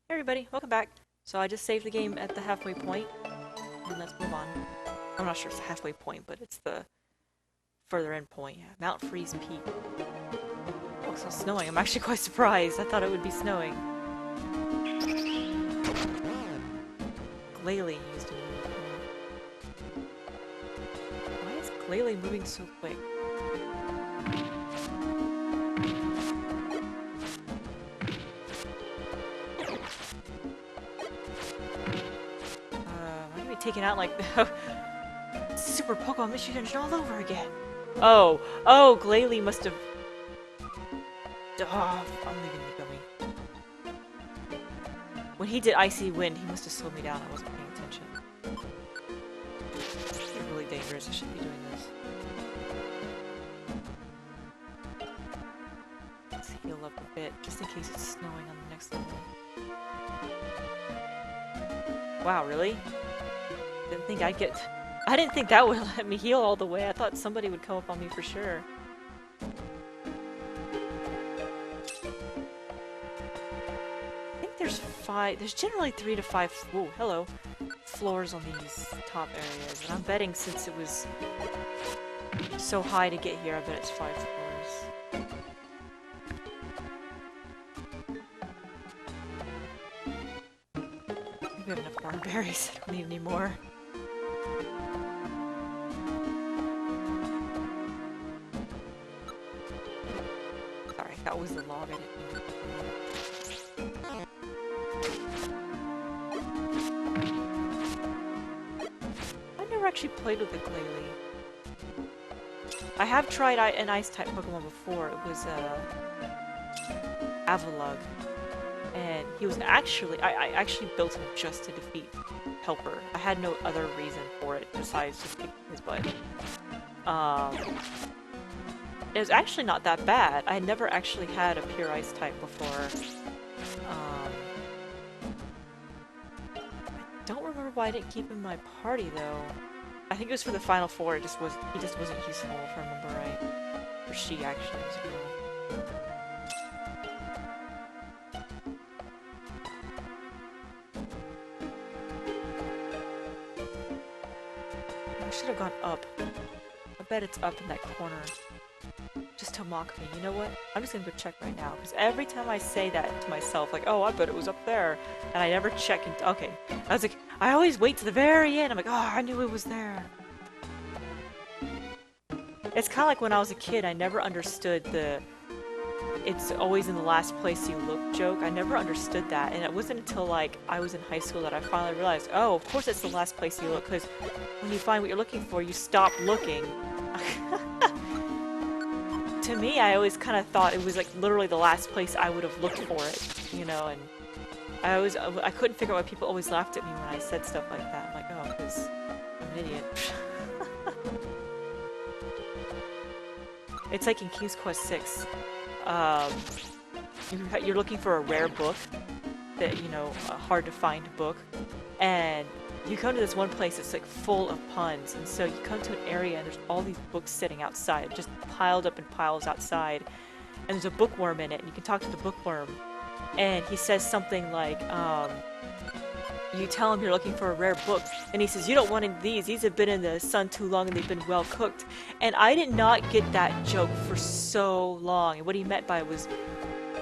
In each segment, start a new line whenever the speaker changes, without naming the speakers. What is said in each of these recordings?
Hey everybody, welcome back. So I just saved the game at the halfway point, and let's move on. I'm not sure it's the halfway point, but it's the further end point. Yeah, Mount Freeze Peak. Oh, it's not snowing. I'm actually quite surprised. I thought it would be snowing. Glalie used to move. Why is Glalie moving so quick? I'm gonna be taken out like Super Pokemon Mystery Dungeon all over again. Oh, Glalie must have. Oh, I'm leaving the gummy. When he did Icy Wind, he must have slowed me down. I wasn't paying attention. It's really dangerous. I shouldn't be doing this. Let's heal up a bit, just in case it's snowing on the next level. Wow, really? I didn't think that would let me heal all the way. I thought somebody would come up on me for sure. I think there's generally 3 to 5, whoa, hello, floors on these top areas. And I'm betting since it was so high to get here, I bet it's 5 floors. We have enough corn berries. I don't need any more. Sorry, that was the log. I didn't mean to. I've never actually played with the Glalie. I have tried an ice-type Pokemon before. It was Avalugg. And he was actually, I actually built him just to defeat Helper. I had no other reason for it besides just kicking his butt. It was actually not that bad. I had never actually had a pure ice type before. I don't remember why I didn't keep him in my party though. I think it was for the final four. He just wasn't useful if I remember right. Or she actually was a girl. I should have gone up. I bet it's up in that corner. Just to mock me. You know what? I'm just gonna go check right now. Because every time I say that to myself, like, oh, I bet it was up there. And I never check and okay. I was like, I always wait to the very end. I'm like, oh, I knew it was there. It's kind of like when I was a kid, I never understood the it's always in the last place you look joke. I never understood that, and it wasn't until like I was in high school that I finally realized, oh, of course it's the last place you look, because when you find what you're looking for, you stop looking. To me, I always kind of thought it was like literally the last place I would have looked for it, you know, and I couldn't figure out why people always laughed at me when I said stuff like that. I'm like, oh, because I'm an idiot. It's like in King's Quest 6. You're looking for a rare book, that, you know, a hard to find book, and you come to this one place that's like full of puns, and so you come to an area and there's all these books sitting outside, just piled up in piles outside, and there's a bookworm in it, and you can talk to the bookworm, and he says something like, you tell him you're looking for a rare book, and he says, you don't want any of these have been in the sun too long and they've been well cooked. And I did not get that joke for so long, and what he meant by it was,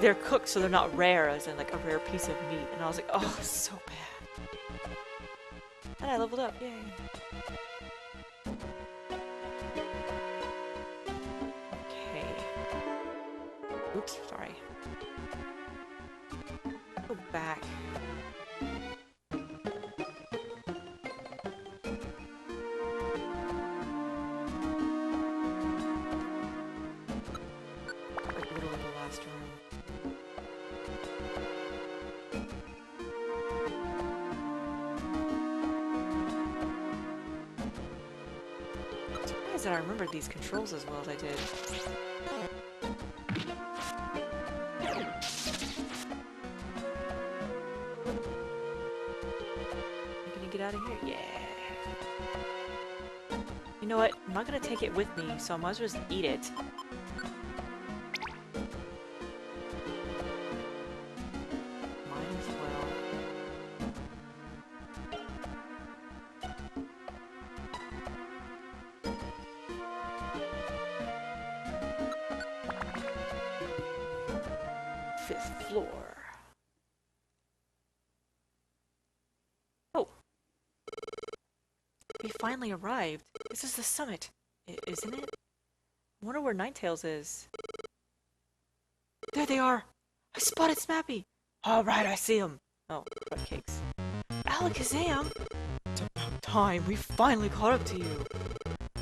they're cooked so they're not rare, as in like a rare piece of meat. And I was like, oh, so bad. And I leveled up, yay. Okay. Oops, sorry. Go back. That I remembered these controls as well as I did. Can you get out of here? Yeah. You know what? I'm not gonna take it with me, so I might as well just eat it. Might as well. 5th floor. Oh. We finally arrived. This is the summit, isn't it? I wonder where Ninetails is. There they are! I spotted SMAPy! Alright, I see him! Oh, cupcakes. Alakazam! It's about time, we finally caught up to you!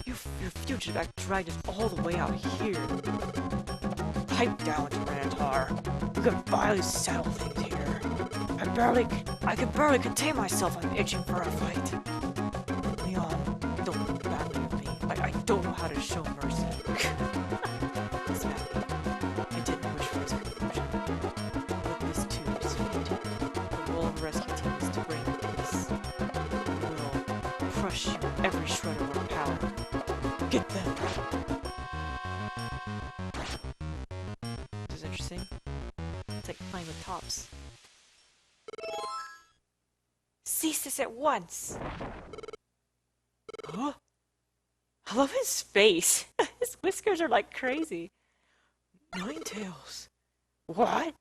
Your fugitive act dragged us all the way out here. Pipe down, Tyranitar. You can finally settle things here. I can barely contain myself. I'm itching for a fight. Leon, don't think badly of me. I don't know how to show mercy. SMAPy, I didn't wish for this conclusion. But this too is fate. The role of a rescue team is to bring peace. We'll crush you every shred of our power. Get them! This is interesting. It's like playing with tops. Cease this at once! Huh? I love his face. His whiskers are like crazy. Ninetails. What?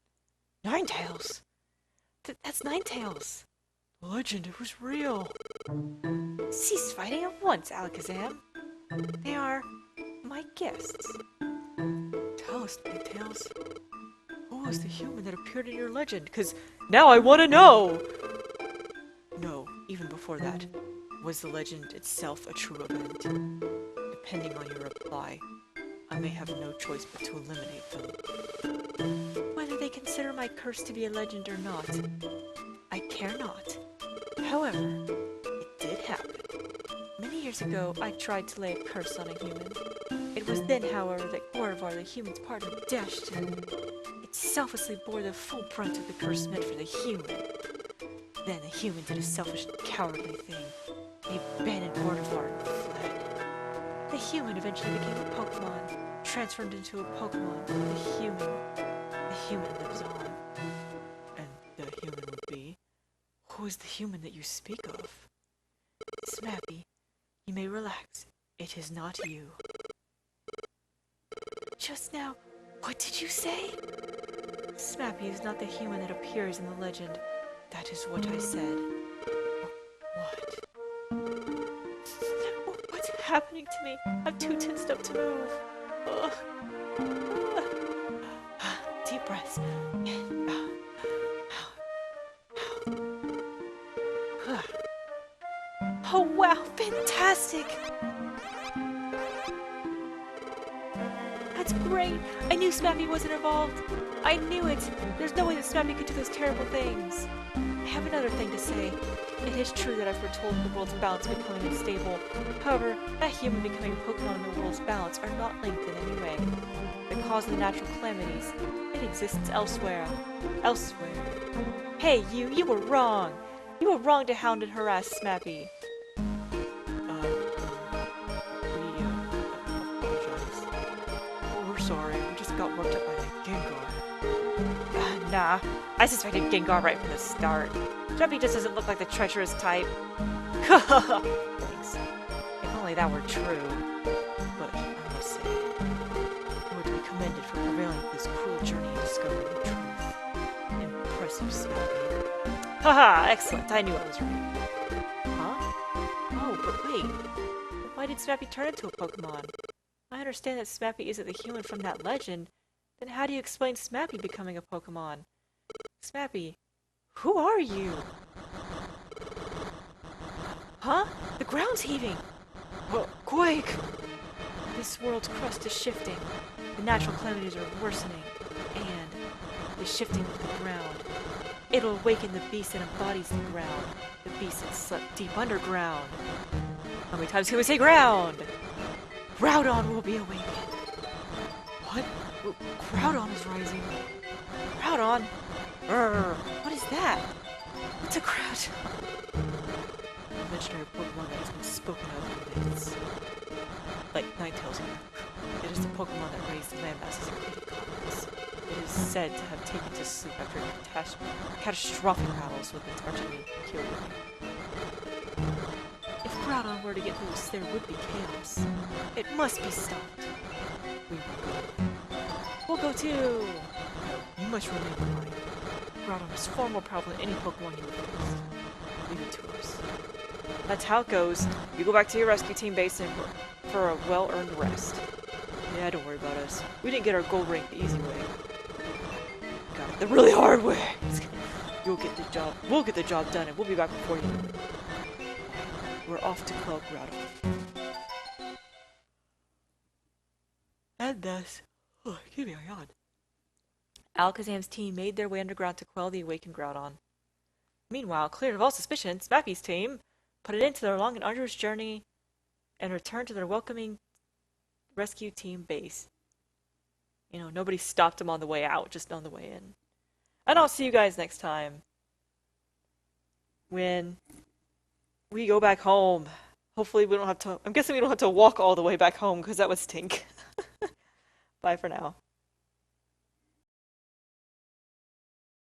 Ninetails? That's Ninetails. The legend, it was real. Cease fighting at once, Alakazam. They are my guests. Tell us, Ninetails. Who was the human that appeared in your legend? Because now I want to know! No, even before that. Was the legend itself a true event? Depending on your reply, I may have no choice but to eliminate them. Whether they consider my curse to be a legend or not, I care not. However, it did happen. Many years ago, I tried to lay a curse on a human. It was then, however, that Gorvar, the human's partner, dashed in. It selflessly bore the full brunt of the curse meant for the human. Then the human did a selfish and cowardly thing. He abandoned Gorvar and fled. The human eventually became a Pokemon, transformed into a Pokemon. The human lives on. And the human would be? Who is the human that you speak of? SMAPy, you may relax. It is not you. Just now, what did you say? SMAPy is not the human that appears in the legend. That is what I said. What? What's happening to me? I'm too tensed up to move. Ugh. Deep breaths. Oh wow, fantastic! That's great! I knew SMAPy wasn't involved! I knew it! There's no way that SMAPy could do those terrible things! I have another thing to say. It is true that I foretold the world's balance becoming unstable. However, that human becoming a Pokemon in the world's balance are not linked in any way. The cause of the natural calamities, it exists elsewhere. Elsewhere. Hey, you were wrong! You were wrong to hound and harass SMAPy. Sorry, we just got worked up by the Gengar. Nah, I suspected Gengar right from the start. SMAPy just doesn't look like the treacherous type. Thanks. If only that were true. But I must say, you were to be commended for prevailing through this cruel journey and discovering the truth. Impressive, SMAPy. Haha, excellent. I knew I was right. Huh? Oh, but wait. Why did SMAPy turn into a Pokemon? I understand that SMAPy isn't the human from that legend. Then how do you explain SMAPy becoming a Pokemon? SMAPy, who are you? Huh? The ground's heaving! Quake! This world's crust is shifting. The natural calamities are worsening. And the shifting of the ground. It'll awaken the beast that embodies the ground. The beast that slept deep underground. How many times can we say ground? Groudon will be awakened. What? Groudon is rising. Groudon? What is that? What's a Groudon? A legendary Pokemon that has been spoken of in myths. Like Ninetails. It is the Pokemon that raised the landmasses of Kitty Commons. It is said to have taken to sleep after catastrophic battles with its archenemy Kyogre. If Groudon were to get loose, there would be chaos. It must be stopped. We will go. We'll go too! You must remain behind. Groudon is far more powerful than any Pokemon you have. Leave it to us. That's how it goes. You go back to your rescue team base and for a well-earned rest. Yeah, don't worry about us. We didn't get our gold ring the easy way. Got it the really hard way. You'll get the job. We'll get the job done, and we'll be back before you. We're off to Club Groudon. And thus, oh, give me a yawn. Alakazam's team made their way underground to quell the awakened Groudon. Meanwhile, cleared of all suspicion, Smapy's team put an end to their long and arduous journey and returned to their welcoming rescue team base. You know, nobody stopped them on the way out, just on the way in. And I'll see you guys next time when we go back home. Hopefully we don't have to, I'm guessing we don't have to walk all the way back home because that would stink. Bye for now.